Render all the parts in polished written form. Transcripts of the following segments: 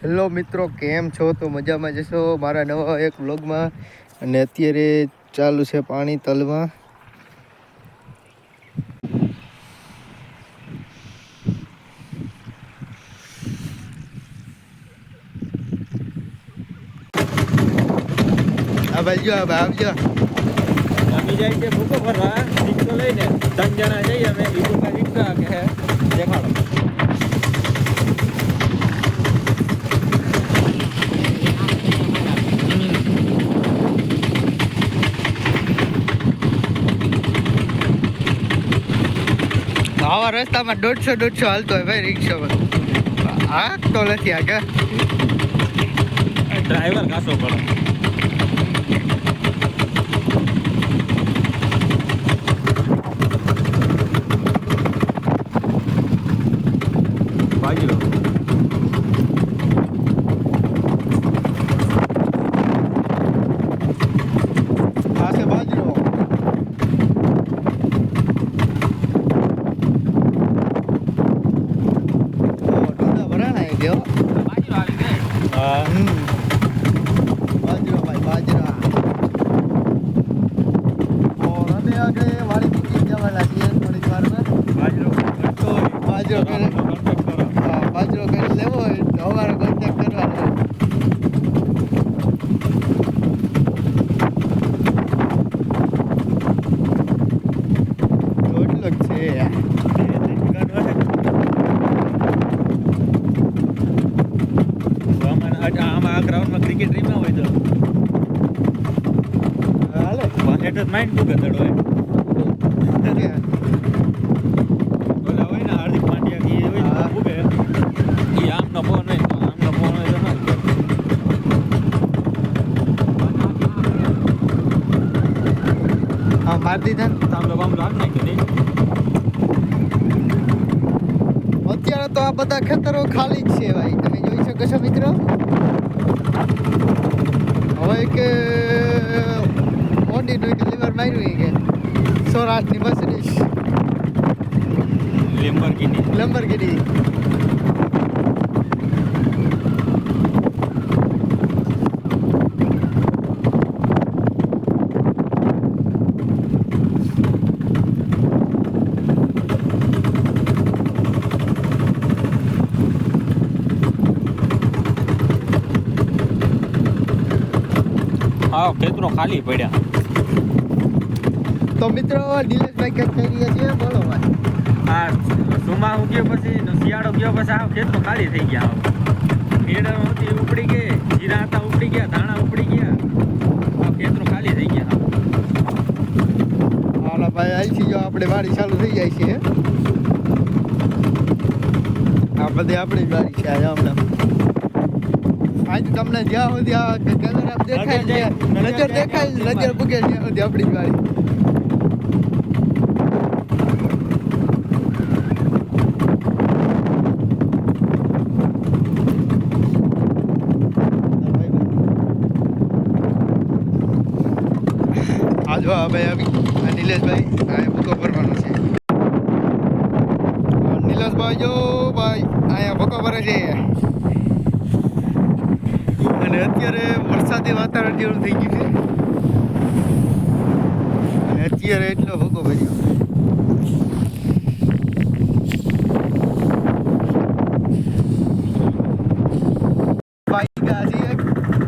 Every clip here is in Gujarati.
હેલો મિત્રો, કેમ છો? તો મજામાં જશો મારા નવા એક વ્લોગમાં. અને અત્યારે ચાલુ છે પાણી તલમાં. આ બાજુ આવજો. અમે જાય છે ભૂકો ભરવા રિક્ષો લઈને 3 જણા જઈએ અમે. બીજું રિક્ષા કે દેખાડો. આવા રસ્તામાં 150 હાલતો હોય ભાઈ રિક્ષામાં. હા તો નથી આગળ ડ્રાઈવર કાસો પડે. બાજરો આ છે બાજરો. ડોડા ભરાણા એ ગયો. બાજરો આવી ગયો. હા બાજરો ભાઈ બાજરા. અને આગળ વાળી મૂકી જવાના છીએ થોડીક વારમાં. બાજરો કરતો હોય. બાજરો કરે. હા, બાજરો કરી લેવો હોય તો અમારો કોન્ટેક્ટ કરવાનો. એટલો જ છે. આમાં આ ગ્રાઉન્ડમાં ક્રિકેટ રમ્યા હોય તો હાલે એટલે માઇન્ડ શું ગતડ હોય. ઓલા હોય ને હાર્દિક પાંડ્યા કે હોય ને ઉભે એ આમનો ફોન હોય તો આમનો ફોન હોય તો ના હા મારી દીધા ને. આમનો બામલો આમ નાખ્યો નહીં. અત્યારે તો આ બધા ખેતરો ખાલી જ છે ભાઈ, તમે જોઈ શકો છો મિત્રો. હવે કે ઓડીનું ડિલિવર માર્યું કે સૌરાષ્ટ્રની મર્સિડીઝ લેમ્બોર્ગિની. હા ખેતરો ખાલી પડ્યા. તો મિત્રો નિલેશભાઈ કેમ થઈ રહ્યા છે બોલો ભાઈ. આ સુમા ઉગ્યો પછી શિયાળો ગયો પછી આ ખેતરો ખાલી થઈ ગયા. મેળા હતી ઉપડી ગઈ, જીરા હતા ઉપડી ગયા, ધાણા ઉપડી ગયા, આ ખેતરો ખાલી થઈ ગયા. હાલા ભાઈ અહીંથી જો આપણે વાડી ચાલુ થઈ જાય છે. આ બધી આપણી વાડી છે. હમણાં આજ તમને જ્યાં સુધી આ કેમેરા દેખાય નજર દેખાય નજર પૂગે ત્યાં સુધી આપણી વાડી. આ જો ભાઈ આવી આ નિલેશભાઈ આ ભૂકો ભરવાનો છે. નિલેશભાઈ જો ભાઈ અહીંયા ભૂકો ભરે છે. અને અત્યારે વરસાદી વાતાવરણ જેવું થઈ ગયું છે. અને અત્યારે એટલો ભૂકો ભર્યો.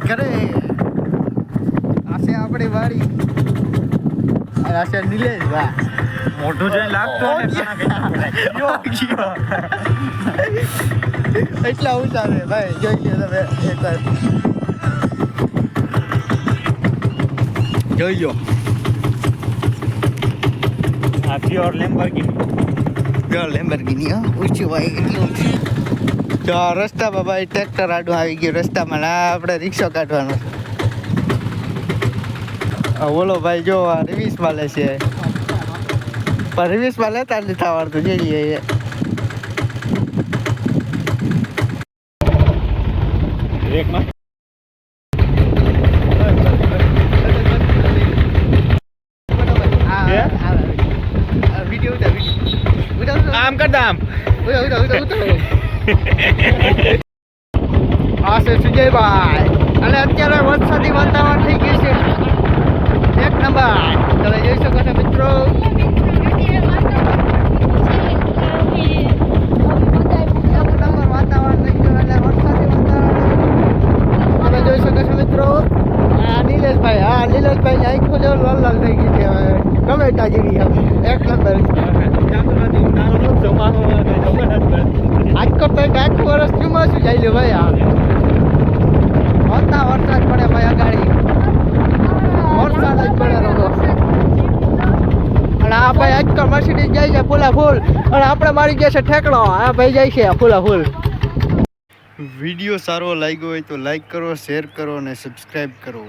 ઘરે આ છે આપણી વાડી. આ છે નિલેશભાઈ. મોઢું જોઈને લાગતું એટલા ઊંચા છે ભાઈ, જોઈ લો તમે એકવાર જોઈ લો. આ પ્યોર લેમ્બોર્ગિની ઊંચું ભાઈ એટલું. જો રસ્તામાં ભાઈ ટ્રેક્ટર આડું આવી ગયું રસ્તામાં. ના આપણે રિક્ષા કાઢવાનો. બોલો ભાઈ જો આ રિવીસમાં લે છે. પણ રિવીસમાં લેતા નથી આવડતું. જોઈએ એકમાં વિડીયો આમ કરતા આમ. આ છે સુજયભાઈ અને અત્યારે વરસાદી વાતાવરણ થઈ ગયું છે એક નંબર. તમે જોઈ શકો છો મિત્રો. વાતાવરણ થઈ ગયું એટલે વરસાદી વાતાવરણ તમે જોઈ શકો છો મિત્રો. આ નિલેશભાઈ, હા નિલેશભાઈ ની આંખો જો લાલ લાલ થઈ ગઈ છે હવે ટમેટા જેવી એક નંબર. આજ કરતા આખું વર્ષ ચોમાસું જાય લે ભાઈ. આ વરસાદ પડે ભાઈ અગાડી વરસાદ જ પડે રોગો. અને આ ભાઈ આજકાલ મર્સિડીઝ જાય છે ફૂલા ફૂલ અને આપણે મારી ગયા છે ઠેકડો. આ ભાઈ જાય છે ફૂલા ફૂલ. વિડીયો સારો લાગ્યો હોય તો લાઈક કરો, શેર કરો અને સબસ્ક્રાઈબ કરો.